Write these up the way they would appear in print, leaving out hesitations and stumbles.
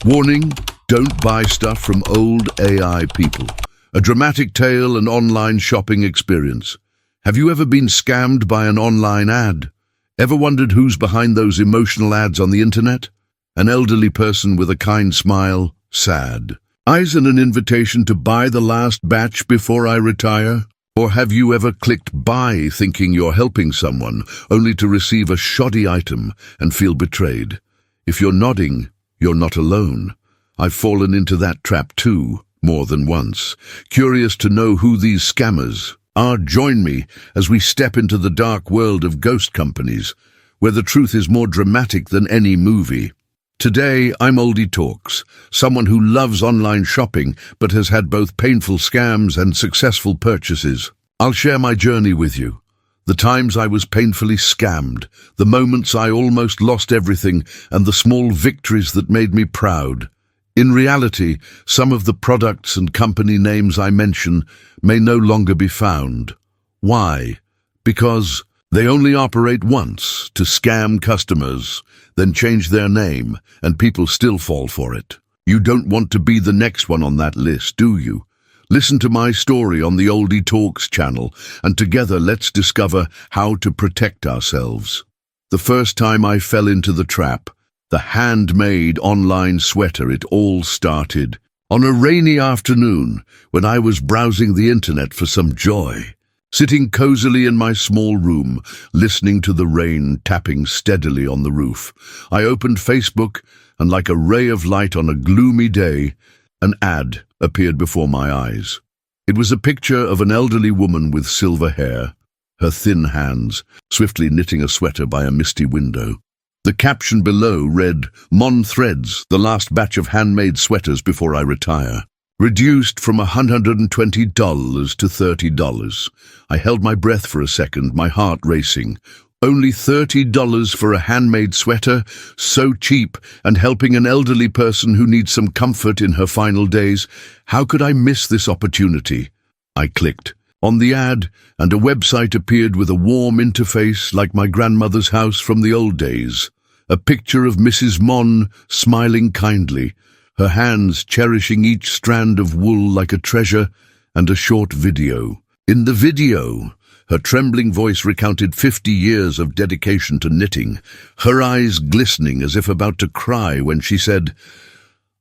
Warning, don't buy stuff from old AI people. A dramatic tale and online shopping experience. Have you ever been scammed by an online ad? Ever wondered who's behind those emotional ads on the internet? An elderly person with a kind smile, sad. Eyes and an invitation to buy the last batch before I retire? Or have you ever clicked buy thinking you're helping someone, only to receive a shoddy item and feel betrayed? If you're nodding, you're not alone. I've fallen into that trap too, more than once. Curious to know who these scammers are, join me as we step into the dark world of ghost companies, where the truth is more dramatic than any movie. Today, I'm Oldy Talks, someone who loves online shopping but has had both painful scams and successful purchases. I'll share my journey with you. The times I was painfully scammed, the moments I almost lost everything, and the small victories that made me proud. In reality, some of the products and company names I mention may no longer be found. Why? Because they only operate once to scam customers, then change their name, and people still fall for it. You don't want to be the next one on that list, do you? Listen to my story on the Oldy Talks channel, and together let's discover how to protect ourselves. The first time I fell into the trap, the handmade online sweater, it all started on a rainy afternoon when I was browsing the internet for some joy. Sitting cozily in my small room, listening to the rain tapping steadily on the roof, I opened Facebook, and like a ray of light on a gloomy day, an ad appeared before my eyes. It was a picture of an elderly woman with silver hair, her thin hands swiftly knitting a sweater by a misty window. The caption below read, "Mon Threads, the last batch of handmade sweaters before I retire. Reduced from $120 to $30. I held my breath for a second, my heart racing. Only $30 for a handmade sweater? So cheap, and helping an elderly person who needs some comfort in her final days. How could I miss this opportunity? I clicked on the ad, and a website appeared with a warm interface like my grandmother's house from the old days. A picture of Mrs. Mon smiling kindly, her hands cherishing each strand of wool like a treasure, and a short video. In the video, her trembling voice recounted 50 years of dedication to knitting, her eyes glistening as if about to cry when she said,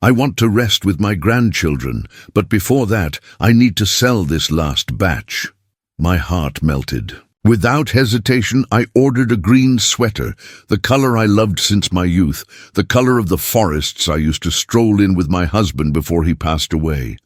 "I want to rest with my grandchildren, but before that, I need to sell this last batch." My heart melted. Without hesitation, I ordered a green sweater, the color I loved since my youth, the color of the forests I used to stroll in with my husband before he passed away.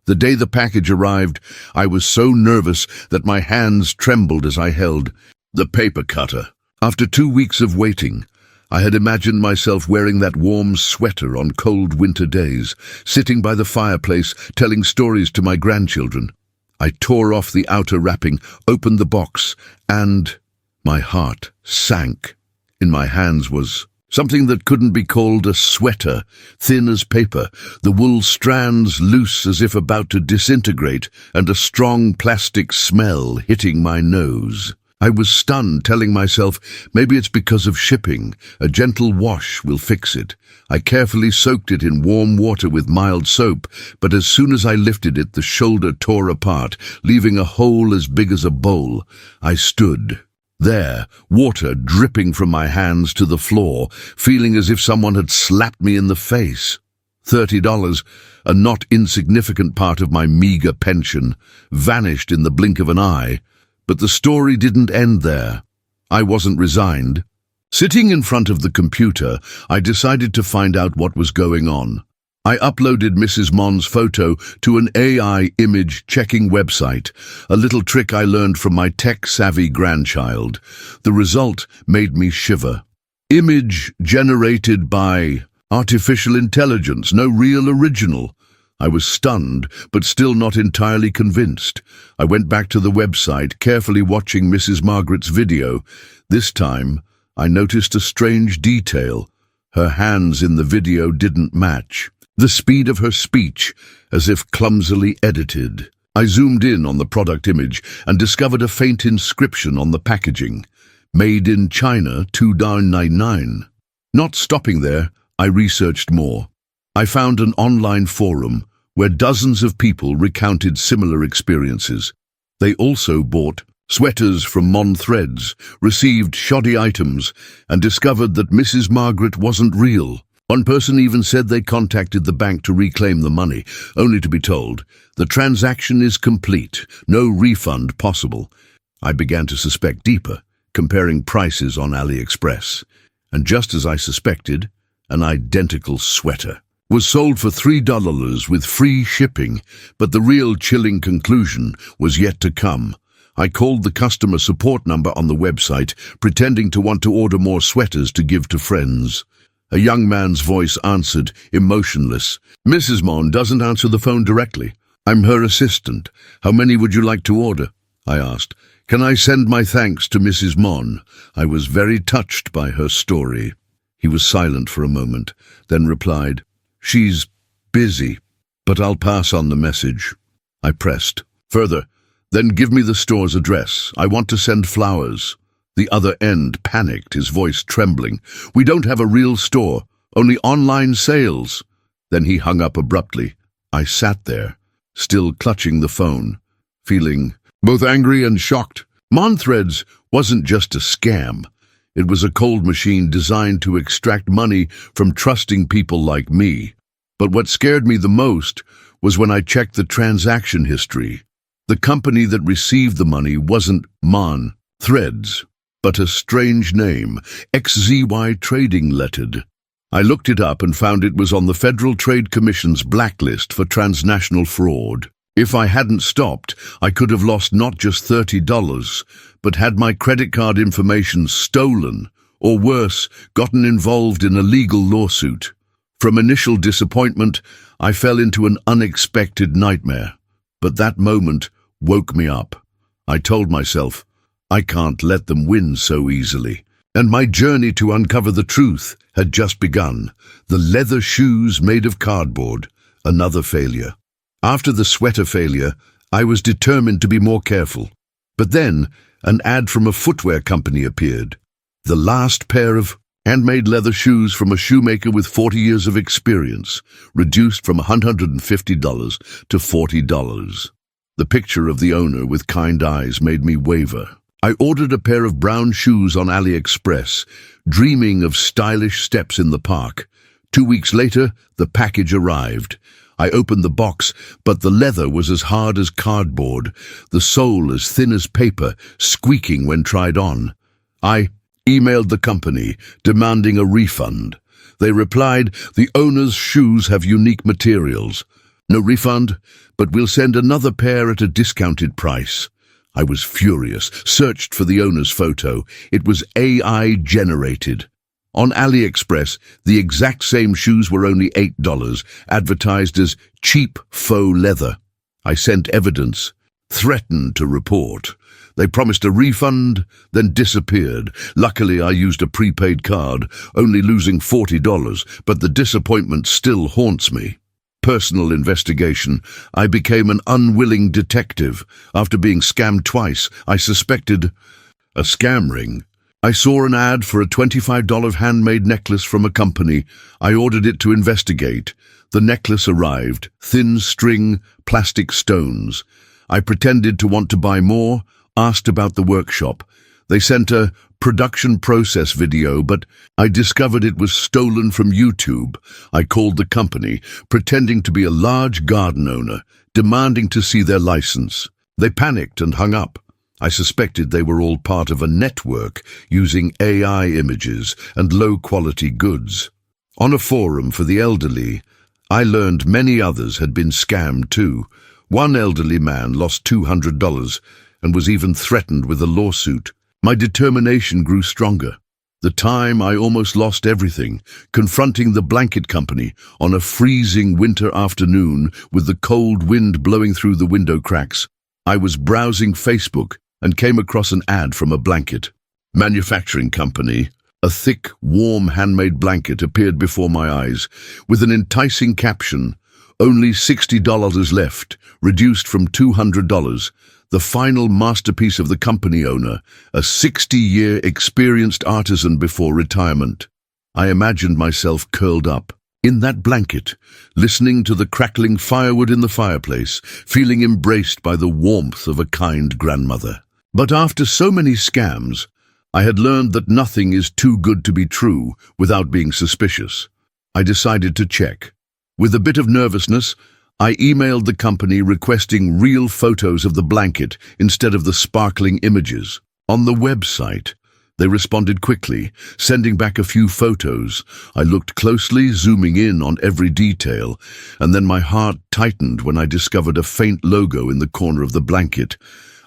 The day the package arrived, I was so nervous that my hands trembled as I held the paper cutter. After 2 weeks of waiting, I had imagined myself wearing that warm sweater on cold winter days, sitting by the fireplace, telling stories to my grandchildren. I tore off the outer wrapping, opened the box, and my heart sank. In my hands was something that couldn't be called a sweater, thin as paper, the wool strands loose as if about to disintegrate, and a strong plastic smell hitting my nose. I was stunned, telling myself, maybe it's because of shipping. A gentle wash will fix it. I carefully soaked it in warm water with mild soap, but as soon as I lifted it, the shoulder tore apart, leaving a hole as big as a bowl. I stood there, water dripping from my hands to the floor, feeling as if someone had slapped me in the face. $30, a not insignificant part of my meager pension, vanished in the blink of an eye. But the story didn't end there. I wasn't resigned. Sitting in front of the computer, I decided to find out what was going on. I uploaded Mrs. Mon's photo to an AI image checking website, a little trick I learned from my tech-savvy grandchild. The result made me shiver. Image generated by artificial intelligence, no real original. I was stunned, but still not entirely convinced. I went back to the website, carefully watching Mrs. Margaret's video. This time, I noticed a strange detail. Her hands in the video didn't match. The speed of her speech, as if clumsily edited. I zoomed in on the product image and discovered a faint inscription on the packaging. Made in China, $2.99. Not stopping there, I researched more. I found an online forum where dozens of people recounted similar experiences. They also bought sweaters from Mon Threads, received shoddy items, and discovered that Mrs. Margaret wasn't real. One person even said they contacted the bank to reclaim the money, only to be told, the transaction is complete, no refund possible. I began to suspect deeper, comparing prices on AliExpress. And just as I suspected, an identical sweater was sold for $3 with free shipping, but the real chilling conclusion was yet to come. I called the customer support number on the website, pretending to want to order more sweaters to give to friends. A young man's voice answered, emotionless. Mrs. Mon doesn't answer the phone directly. I'm her assistant. How many would you like to order? I asked. Can I send my thanks to Mrs. Mon? I was very touched by her story. He was silent for a moment, then replied, She's busy, but I'll pass on the message. I pressed. Further, then give me the store's address. I want to send flowers. The other end panicked, his voice trembling. We don't have a real store, only online sales. Then he hung up abruptly. I sat there, still clutching the phone, feeling both angry and shocked. Mon Threads wasn't just a scam. It was a cold machine designed to extract money from trusting people like me. But what scared me the most was when I checked the transaction history. The company that received the money wasn't Mon Threads, but a strange name, XZY Trading Limited. I looked it up and found it was on the Federal Trade Commission's blacklist for transnational fraud. If I hadn't stopped, I could have lost not just $30, but had my credit card information stolen, or worse, gotten involved in a legal lawsuit. From initial disappointment, I fell into an unexpected nightmare. But that moment woke me up. I told myself, I can't let them win so easily. And my journey to uncover the truth had just begun. The leather shoes made of cardboard, another failure. After the sweater failure, I was determined to be more careful. But then, an ad from a footwear company appeared. The last pair of handmade leather shoes from a shoemaker with 40 years of experience, reduced from $150 to $40. The picture of the owner with kind eyes made me waver. I ordered a pair of brown shoes on AliExpress, dreaming of stylish steps in the park. 2 weeks later, the package arrived. I opened the box, but the leather was as hard as cardboard, the sole as thin as paper, squeaking when tried on. I emailed the company, demanding a refund. They replied, the owner's shoes have unique materials. No refund, but we'll send another pair at a discounted price. I was furious, searched for the owner's photo. It was AI generated. On AliExpress, the exact same shoes were only $8, advertised as cheap faux leather. I sent evidence, threatened to report. They promised a refund, then disappeared. Luckily, I used a prepaid card, only losing $40, but the disappointment still haunts me. Personal investigation. I became an unwilling detective. After being scammed twice, I suspected a scam ring. I saw an ad for a $25 handmade necklace from a company. I ordered it to investigate. The necklace arrived, thin string, plastic stones. I pretended to want to buy more, asked about the workshop. They sent a production process video, but I discovered it was stolen from YouTube. I called the company, pretending to be a large garden owner, demanding to see their license. They panicked and hung up. I suspected they were all part of a network using AI images and low-quality goods. On a forum for the elderly, I learned many others had been scammed too. One elderly man lost $200 and was even threatened with a lawsuit. My determination grew stronger. The time I almost lost everything, confronting the blanket company on a freezing winter afternoon with the cold wind blowing through the window cracks. I was browsing Facebook and came across an ad from a blanket manufacturing company. A thick, warm handmade blanket appeared before my eyes with an enticing caption, "Only $60 left, reduced from $200. The final masterpiece of the company owner, a 60-year experienced artisan before retirement." I imagined myself curled up, in that blanket, listening to the crackling firewood in the fireplace, feeling embraced by the warmth of a kind grandmother. But after so many scams, I had learned that nothing is too good to be true without being suspicious. I decided to check. With a bit of nervousness, I emailed the company requesting real photos of the blanket instead of the sparkling images. On the website, they responded quickly, sending back a few photos. I looked closely, zooming in on every detail, and then my heart tightened when I discovered a faint logo in the corner of the blanket,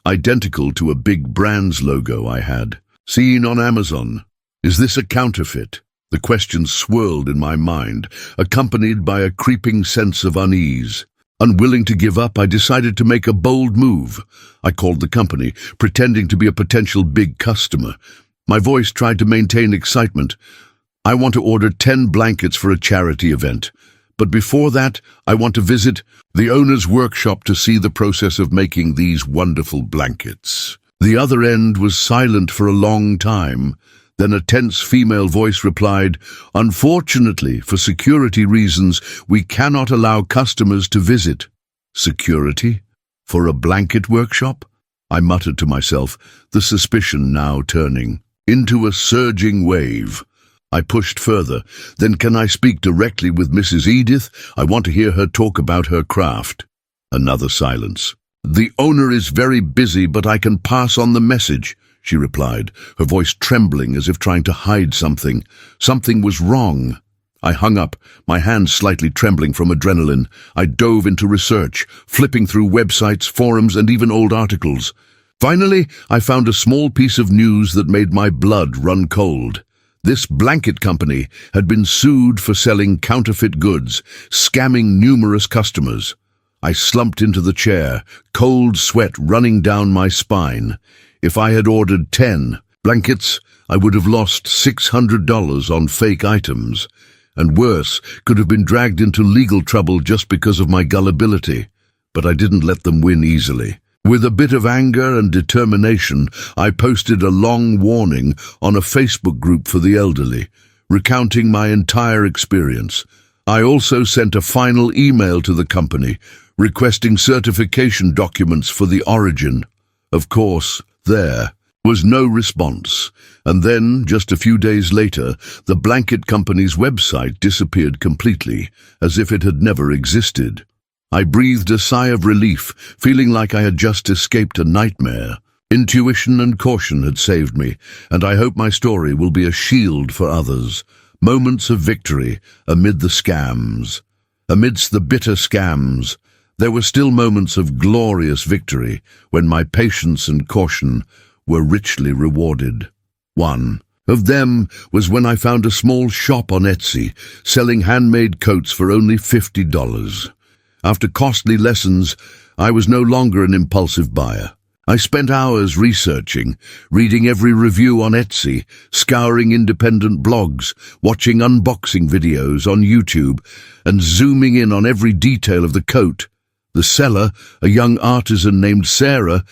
identical to a big brand's logo I had seen on Amazon. Is this a counterfeit? The question swirled in my mind, accompanied by a creeping sense of unease. Unwilling to give up, I decided to make a bold move. I called the company, pretending to be a potential big customer. My voice tried to maintain excitement. I want to order 10 blankets for a charity event. But before that, I want to visit the owner's workshop to see the process of making these wonderful blankets. The other end was silent for a long time. Then a tense female voice replied, "Unfortunately, for security reasons, we cannot allow customers to visit." Security? For a blanket workshop? I muttered to myself, the suspicion now turning into a surging wave. I pushed further. "Then can I speak directly with Mrs. Edith? I want to hear her talk about her craft." Another silence. "The owner is very busy, but I can pass on the message," she replied, her voice trembling as if trying to hide something. Something was wrong. I hung up, my hands slightly trembling from adrenaline. I dove into research, flipping through websites, forums, and even old articles. Finally, I found a small piece of news that made my blood run cold. This blanket company had been sued for selling counterfeit goods, scamming numerous customers. I slumped into the chair, cold sweat running down my spine. If I had ordered 10 blankets, I would have lost $600 on fake items, and worse, could have been dragged into legal trouble just because of my gullibility. But I didn't let them win easily. With a bit of anger and determination, I posted a long warning on a Facebook group for the elderly, recounting my entire experience. I also sent a final email to the company, requesting certification documents for the origin. Of course, there was no response, and then, just a few days later, the blanket company's website disappeared completely, as if it had never existed. I breathed a sigh of relief, feeling like I had just escaped a nightmare. Intuition and caution had saved me, and I hope my story will be a shield for others. Moments of victory amid the scams. Amidst the bitter scams, there were still moments of glorious victory when my patience and caution were richly rewarded. One of them was when I found a small shop on Etsy selling handmade coats for only $50. After costly lessons, I was no longer an impulsive buyer. I spent hours researching, reading every review on Etsy, scouring independent blogs, watching unboxing videos on YouTube, and zooming in on every detail of the coat. The seller, a young artisan named Sarah,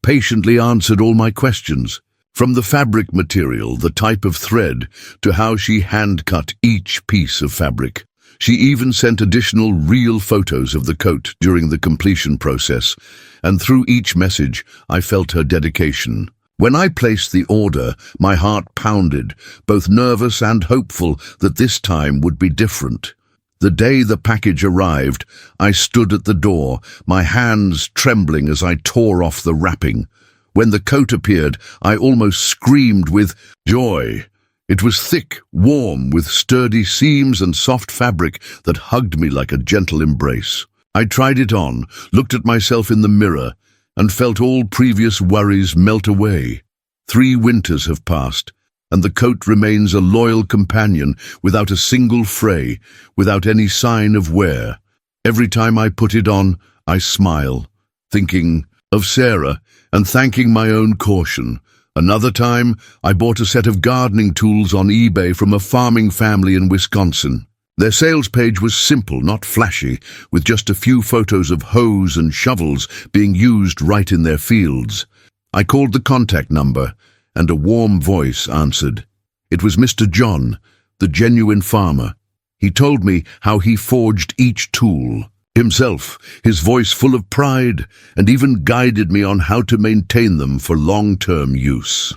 patiently answered all my questions. From the fabric material, the type of thread, to how she hand-cut each piece of fabric. She even sent additional real photos of the coat during the completion process, and through each message, I felt her dedication. When I placed the order, my heart pounded, both nervous and hopeful that this time would be different. The day the package arrived, I stood at the door, my hands trembling as I tore off the wrapping. When the coat appeared, I almost screamed with joy. It was thick, warm, with sturdy seams and soft fabric that hugged me like a gentle embrace. I tried it on, looked at myself in the mirror, and felt all previous worries melt away. 3 winters have passed, and the coat remains a loyal companion without a single fray, without any sign of wear. Every time I put it on, I smile, thinking of Sarah and thanking my own caution. Another time, I bought a set of gardening tools on eBay from a farming family in Wisconsin. Their sales page was simple, not flashy, with just a few photos of hoes and shovels being used right in their fields. I called the contact number, and a warm voice answered. It was Mr. John, the genuine farmer. He told me how he forged each tool himself, his voice full of pride, and even guided me on how to maintain them for long-term use.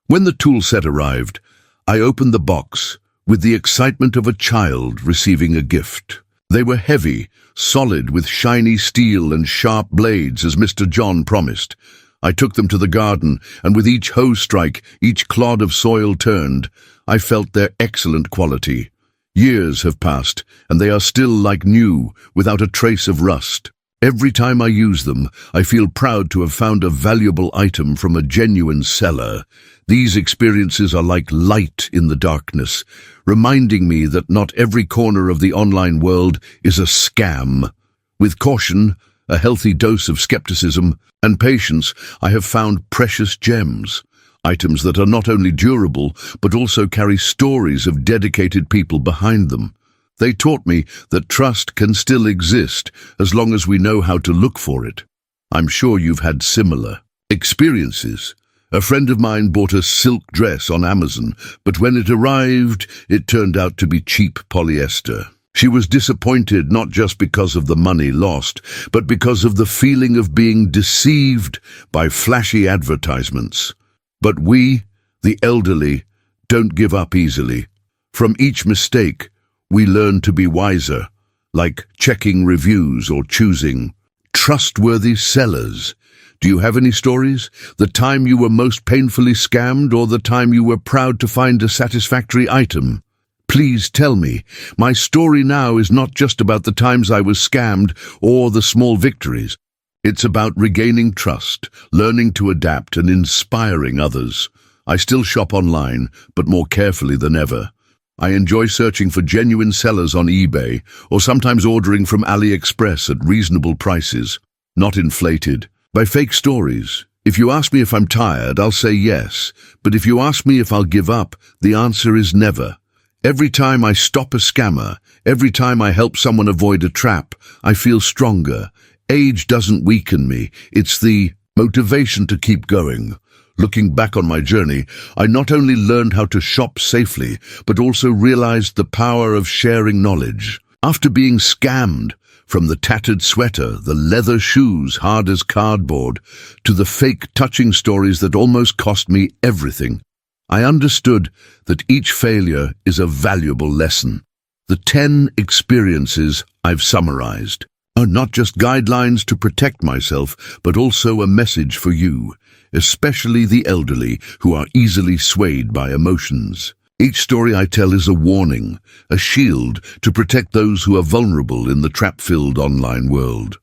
When the tool set arrived, I opened the box with the excitement of a child receiving a gift. They were heavy, solid, with shiny steel and sharp blades, as Mr. John promised. I took them to the garden, and with each hoe strike, each clod of soil turned, I felt their excellent quality. Years have passed, and they are still like new, without a trace of rust. Every time I use them, I feel proud to have found a valuable item from a genuine seller. These experiences are like light in the darkness, reminding me that not every corner of the online world is a scam. With caution, a healthy dose of skepticism, and patience, I have found precious gems. Items that are not only durable, but also carry stories of dedicated people behind them. They taught me that trust can still exist as long as we know how to look for it. I'm sure you've had similar experiences. A friend of mine bought a silk dress on Amazon, but when it arrived, it turned out to be cheap polyester. She was disappointed not just because of the money lost, but because of the feeling of being deceived by flashy advertisements. But we, the elderly, don't give up easily. From each mistake, we learn to be wiser, like checking reviews or choosing trustworthy sellers. Do you have any stories? The time you were most painfully scammed, or the time you were proud to find a satisfactory item? Please tell me. My story now is not just about the times I was scammed or the small victories. It's about regaining trust, learning to adapt, and inspiring others. I still shop online, but more carefully than ever. I enjoy searching for genuine sellers on eBay, or sometimes ordering from AliExpress at reasonable prices, not inflated by fake stories. If you ask me if I'm tired, I'll say yes, but if you ask me if I'll give up, the answer is never. Every time I stop a scammer, every time I help someone avoid a trap, I feel stronger. Age doesn't weaken me, it's the motivation to keep going. Looking back on my journey, I not only learned how to shop safely, but also realized the power of sharing knowledge. After being scammed, from the tattered sweater, the leather shoes hard as cardboard, to the fake touching stories that almost cost me everything, I understood that each failure is a valuable lesson. The 10 experiences I've summarized are not just guidelines to protect myself, but also a message for you, especially the elderly who are easily swayed by emotions. Each story I tell is a warning, a shield to protect those who are vulnerable in the trap-filled online world.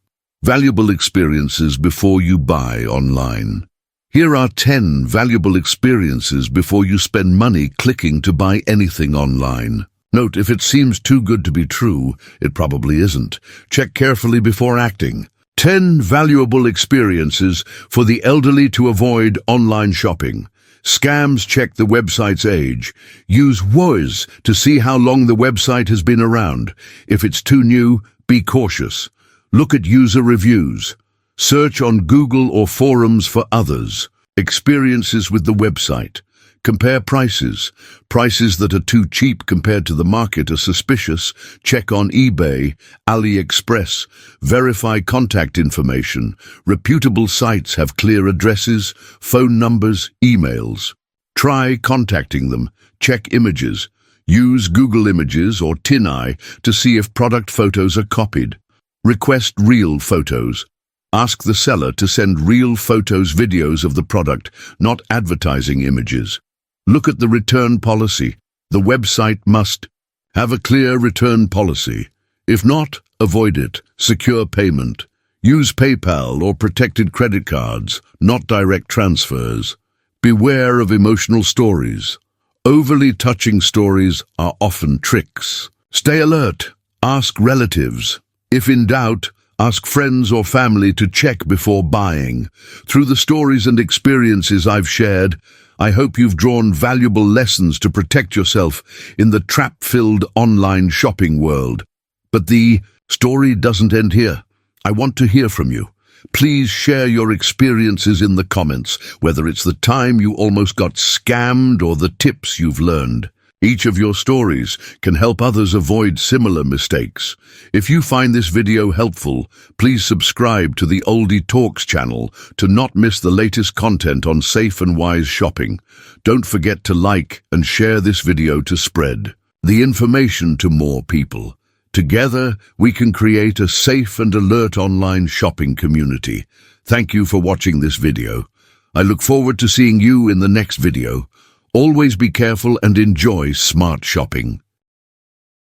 Valuable experiences before you buy online. Here are 10 valuable experiences before you spend money clicking to buy anything online. Note, if it seems too good to be true, it probably isn't. Check carefully before acting. 10 valuable experiences for the elderly to avoid online shopping. Scams check the website's age. Use WOZ to see how long the website has been around. If it's too new, be cautious. Look at user reviews. Search on Google or forums for others. Experiences with the website. Compare prices. Prices that are too cheap compared to the market are suspicious. Check on eBay, AliExpress. Verify contact information. Reputable sites have clear addresses, phone numbers, emails. Try contacting them. Check images. Use Google Images or TinEye to see if product photos are copied. Request real photos. Ask the seller to send real photos, videos of the product, not advertising images. Look at the return policy. The website must have a clear return policy. If not, avoid it. Secure payment. Use PayPal or protected credit cards, not direct transfers. Beware of emotional stories. Overly touching stories are often tricks. Stay alert. Ask relatives. If in doubt, ask friends or family to check before buying. Through the stories and experiences I've shared, I hope you've drawn valuable lessons to protect yourself in the trap-filled online shopping world. But the story doesn't end here. I want to hear from you. Please share your experiences in the comments, whether it's the time you almost got scammed or the tips you've learned. Each of your stories can help others avoid similar mistakes. If you find this video helpful, please subscribe to the Oldy Talks channel to not miss the latest content on safe and wise shopping. Don't forget to like and share this video to spread the information to more people. Together, we can create a safe and alert online shopping community. Thank you for watching this video. I look forward to seeing you in the next video. Always be careful and enjoy smart shopping.